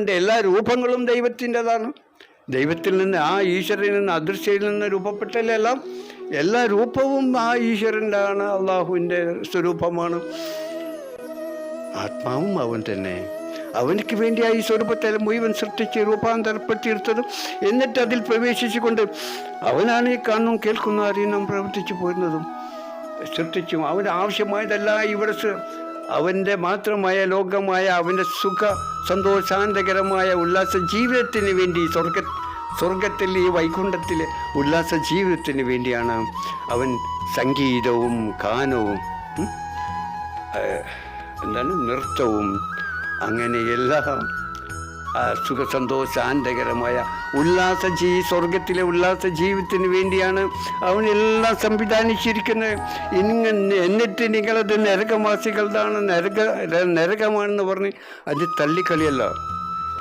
എല്ലാ രൂപങ്ങളും ദൈവത്തിൻ്റെതാണ്. ദൈവത്തിൽ നിന്ന്, ആ ഈശ്വരനിൽ നിന്ന്, അദൃശ്യയിൽ നിന്ന് രൂപപ്പെട്ടതിലെല്ലാം എല്ലാ രൂപവും ആ ഈശ്വരൻ്റെ ആണ്, അള്ളാഹുവിൻ്റെ സ്വരൂപമാണ്. ആത്മാവും അവൻ തന്നെ. അവനക്ക് വേണ്ടിയായി ഈ സ്വരൂപത്തെ മുഴുവൻ സൃഷ്ടിച്ച് രൂപാന്തരപ്പെടുത്തിയെടുത്തതും എന്നിട്ട് അതിൽ പ്രവേശിച്ചുകൊണ്ട് അവനാണ് ഈ കാണും കേൾക്കുന്ന അറിയുന്ന പ്രവർത്തിച്ചു പോരുന്നതും സൃഷ്ടിച്ചും അവന് ആവശ്യമായതെല്ലാം ഇവിടെ അവൻ്റെ മാത്രമായ ലോകമായ അവൻ്റെ സന്തോഷാന്തകരമായ ഉല്ലാസ ജീവിതത്തിന് വേണ്ടി സ്വർഗത്തിൽ ഈ വൈകുണ്ഠത്തിലെ ഉല്ലാസ ജീവിതത്തിന് വേണ്ടിയാണ് അവൻ സംഗീതവും ഗാനവും നൃത്തവും അങ്ങനെ എല്ലാം സുഖസന്തോഷാന്തകരമായ സ്വർഗത്തിലെ ഉല്ലാസ ജീവിതത്തിന് വേണ്ടിയാണ് അവനെല്ലാം സംവിധാനിച്ചിരിക്കുന്നത്. എന്നിട്ട് നിങ്ങളത് നരകവാസികളുടെ നരകമാണെന്ന് പറഞ്ഞ് അത് തള്ളിക്കളിയല്ല.